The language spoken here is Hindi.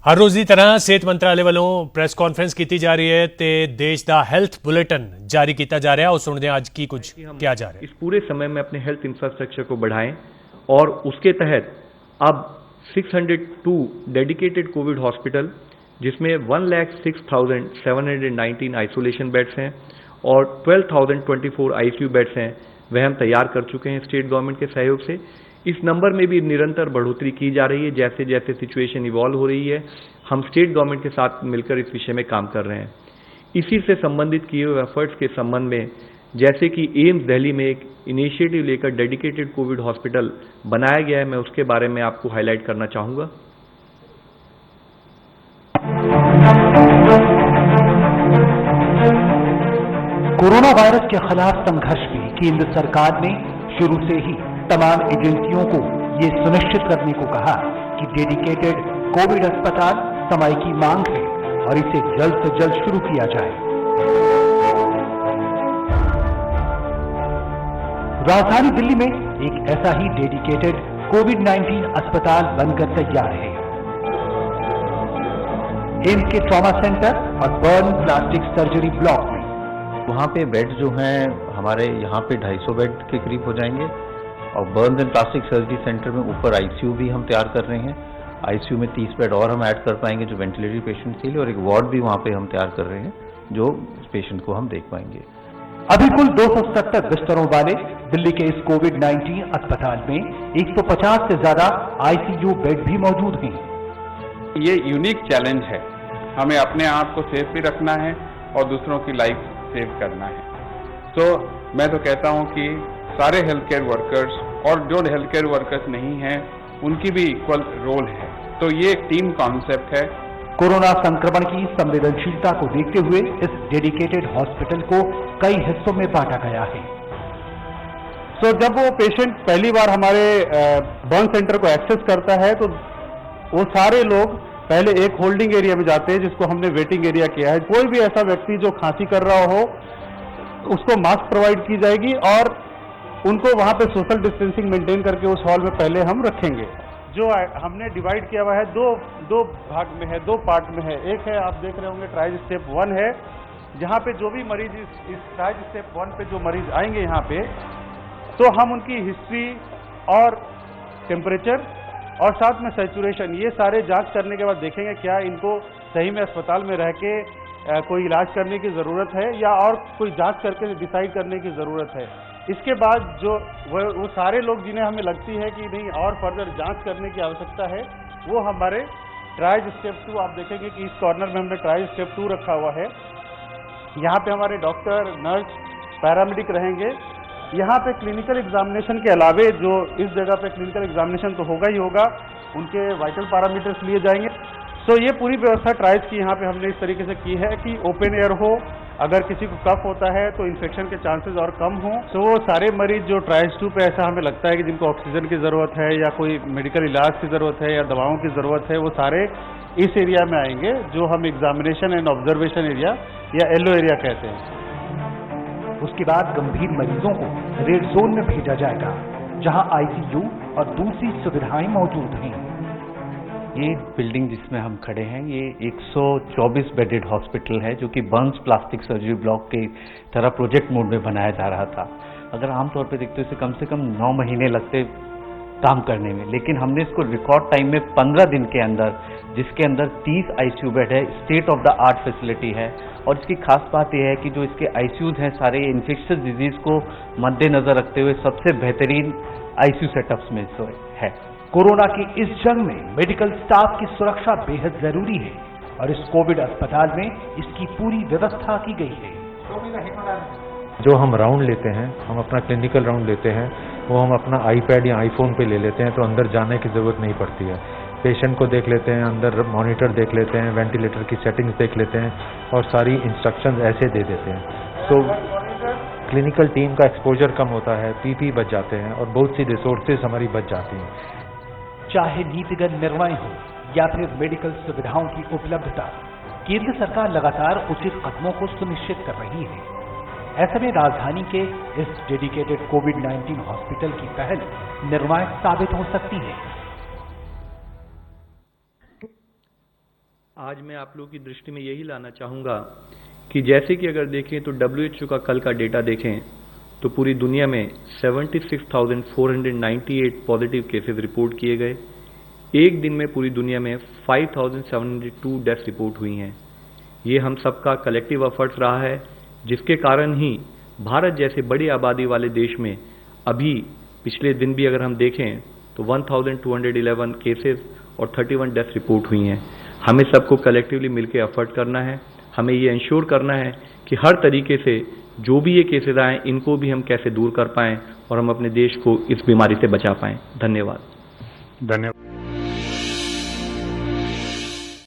ਹਰ ਰੋਜ਼ ਦੀ ਤਰ੍ਹਾਂ ਸਿਹਤ ਮੰਤਰਾਲੇ ਵੱਲੋਂ ਪ੍ਰੈਸ ਕਾਨਫਰੰਸ ਕੀਤੀ ਜਾ ਰਹੀ ਹੈ ਤੇ ਦੇਸ਼ ਦਾ ਹੈਲਥ बुलेटिन जारी किया जा रहा है। और सुनते हैं आज की कुछ किया जा रहा है। इस पूरे समय में अपने हेल्थ इंफ्रास्ट्रक्चर को बढ़ाएं और उसके तहत अब 602 डेडिकेटेड कोविड हॉस्पिटल जिसमें 1,06,719 आइसोलेशन बेड्स हैं और 12,024 आईसीयू बेड्स हैं वह हम तैयार कर चुके हैं स्टेट गवर्नमेंट के सहयोग से। इस नंबर में भी निरंतर बढ़ोतरी की जा रही है। जैसे जैसे सिचुएशन इवॉल्व हो रही है हम स्टेट गवर्नमेंट के साथ मिलकर इस विषय में काम कर रहे हैं। इसी से संबंधित किए हुए एफर्ट्स के संबंध में जैसे कि एम्स दिल्ली में एक इनिशिएटिव लेकर डेडिकेटेड कोविड हॉस्पिटल बनाया गया है, मैं उसके बारे में आपको हाईलाइट करना चाहूंगा। कोरोना वायरस के खिलाफ संघर्ष में केंद्र सरकार ने शुरू से ही तमाम एजेंसियों को ये सुनिश्चित करने को कहा कि डेडिकेटेड कोविड अस्पताल समय की मांग है और इसे जल्द से जल्द शुरू किया जाए। राजधानी दिल्ली में एक ऐसा ही डेडिकेटेड कोविड-19 अस्पताल बनकर तैयार है। एम्स के ट्रॉमा सेंटर और बर्न प्लास्टिक सर्जरी ब्लॉक में वहाँ पे बेड जो हैं हमारे यहाँ पे 250 बेड के करीब हो जाएंगे और burn and plastic surgery centre में ऊपर आईसीयू भी हम तैयार कर रहे हैं। आईसीयू में 30 बेड और हम ऐड कर पाएंगे जो वेंटिलेटरी पेशेंट के लिए, और एक वार्ड भी वहाँ पे हम तैयार कर रहे हैं जो पेशेंट को हम देख पाएंगे। अभी कुल 270 बिस्तरों वाले दिल्ली के इस कोविड-19 अस्पताल में 150 से ज्यादा आईसीयू बेड भी मौजूद हैं। ये यूनिक चैलेंज है, हमें अपने आप को सेफ भी रखना है और दूसरों की लाइफ सेव करना है। तो मैं तो कहता हूं कि सारे हेल्थ केयर वर्कर्स और जो हेल्थ केयर वर्कर्स नहीं हैं उनकी भी इक्वल रोल है। तो ये एक टीम कॉन्सेप्ट है। कोरोना संक्रमण की संवेदनशीलता को देखते हुए इस डेडिकेटेड हॉस्पिटल को कई हिस्सों में बांटा गया है। जब वो पेशेंट पहली बार हमारे बर्न सेंटर को एक्सेस करता है तो वो सारे लोग पहले एक होल्डिंग एरिया में जाते हैं जिसको हमने वेटिंग एरिया किया है। कोई भी ऐसा व्यक्ति जो खांसी कर रहा हो उसको मास्क प्रोवाइड की जाएगी और उनको वहां पे सोशल डिस्टेंसिंग मेंटेन करके उस हॉल में पहले हम रखेंगे। जो हमने डिवाइड किया हुआ है दो भाग में है, दो पार्ट में है। एक है आप देख रहे होंगे ट्राइज स्टेप 1 है जहां पे जो भी मरीज इस ट्राइज स्टेप 1 पे जो मरीज आएंगे यहाँ पे तो हम उनकी हिस्ट्री और टेम्परेचर और साथ में सैचुरेशन ये सारे जांच करने के बाद देखेंगे क्या इनको सही में अस्पताल में रह के कोई इलाज करने की ज़रूरत है या और कोई जांच करके डिसाइड करने की ज़रूरत है। इसके बाद जो वो सारे लोग जिन्हें हमें लगती है कि नहीं और फर्दर जांच करने की आवश्यकता है वो हमारे ट्राइज स्टेप 2 आप देखेंगे कि इस कॉर्नर में हमने ट्राइज स्टेप 2 रखा हुआ है। यहाँ पे हमारे डॉक्टर, नर्स, पैरामेडिक रहेंगे। यहाँ पे क्लिनिकल एग्जामिनेशन के अलावे जो इस जगह पे क्लिनिकल एग्जामिनेशन तो होगा ही होगा, उनके वाइटल पैरामीटर्स लिए जाएंगे। ये पूरी व्यवस्था ट्राइज की यहाँ पे हमने इस तरीके से की है कि ओपन एयर हो, अगर किसी को कफ होता है तो इन्फेक्शन के चांसेस और कम हो। वो सारे मरीज जो ट्राइज 2 पे ऐसा हमें लगता है कि जिनको ऑक्सीजन की ज़रूरत है या कोई मेडिकल इलाज की ज़रूरत है या दवाओं की ज़रूरत है वो सारे इस एरिया में आएंगे जो हम एग्जामिनेशन एंड ऑब्जर्वेशन एरिया या येलो एरिया कहते हैं। उसके बाद गंभीर मरीजों को रेड जोन में भेजा जाएगा जहां आईसीयू और दूसरी सुविधाएं मौजूद हैं। ये बिल्डिंग जिसमें हम खड़े हैं ये 124 बेडेड हॉस्पिटल है जो कि बर्न्स प्लास्टिक सर्जरी ब्लॉक के तरह प्रोजेक्ट मोड में बनाया जा रहा था। अगर आमतौर पे देखते इसे कम से कम 9 महीने लगते काम करने में, लेकिन हमने इसको रिकॉर्ड टाइम में 15 दिन के अंदर, जिसके अंदर 30 आईसीयू बेड है, state of the art facility है। और इसकी खास बात यह है कि जो इसके आईसीयूज हैं सारे इन्फेक्शियस डिजीज को मद्देनजर रखते हुए सबसे बेहतरीन आईसीयू सेटअप्स में से है। कोरोना की इस जंग में मेडिकल स्टाफ की सुरक्षा बेहद जरूरी है और इस कोविड अस्पताल में इसकी पूरी व्यवस्था की गई है। जो हम राउंड लेते हैं, हम अपना क्लिनिकल राउंड लेते हैं, वो हम अपना आईपैड या आईफोन पे ले लेते हैं तो अंदर जाने की ज़रूरत नहीं पड़ती है। पेशेंट को देख लेते हैं, अंदर मॉनिटर देख लेते हैं, वेंटिलेटर की सेटिंग्स देख लेते हैं और सारी इंस्ट्रक्शंस ऐसे दे देते हैं। तो क्लिनिकल टीम का एक्सपोजर कम होता है, पीपी बच जाते हैं और बहुत सी रिसोर्सेज हमारी बच जाती हैं। चाहे नीतिगत निर्णय हो या फिर मेडिकल सुविधाओं की उपलब्धता, केंद्र सरकार लगातार उचित कदमों को सुनिश्चित कर रही है। ऐसे में राजधानी के इस डेडिकेटेड कोविड-19 हॉस्पिटल की पहल निर्णायक साबित हो सकती है। आज मैं आप लोगों की दृष्टि में यही लाना चाहूँगा कि जैसे कि अगर देखें तो WHO का कल का डेटा देखें तो पूरी दुनिया में 76,498 पॉजिटिव केसेस रिपोर्ट किए गए। एक दिन में पूरी दुनिया में 5,702 डेथ रिपोर्ट हुई हैं। ये हम सबका कलेक्टिव एफर्ट्स रहा है, जिसके कारण ही भारत जैसे बड़ी आबादी वाले देश में अभी पिछले दिन भी अगर हम देखें तो 1,211 केसेस और 31 डेथ रिपोर्ट हुई हैं। हमें सबको कलेक्टिवली मिलकर एफर्ट करना है। हमें ये इंश्योर करना है कि हर तरीके से जो भी ये केसेस आए इनको भी हम कैसे दूर कर पाएं और हम अपने देश को इस बीमारी से बचा पाएं। धन्यवाद।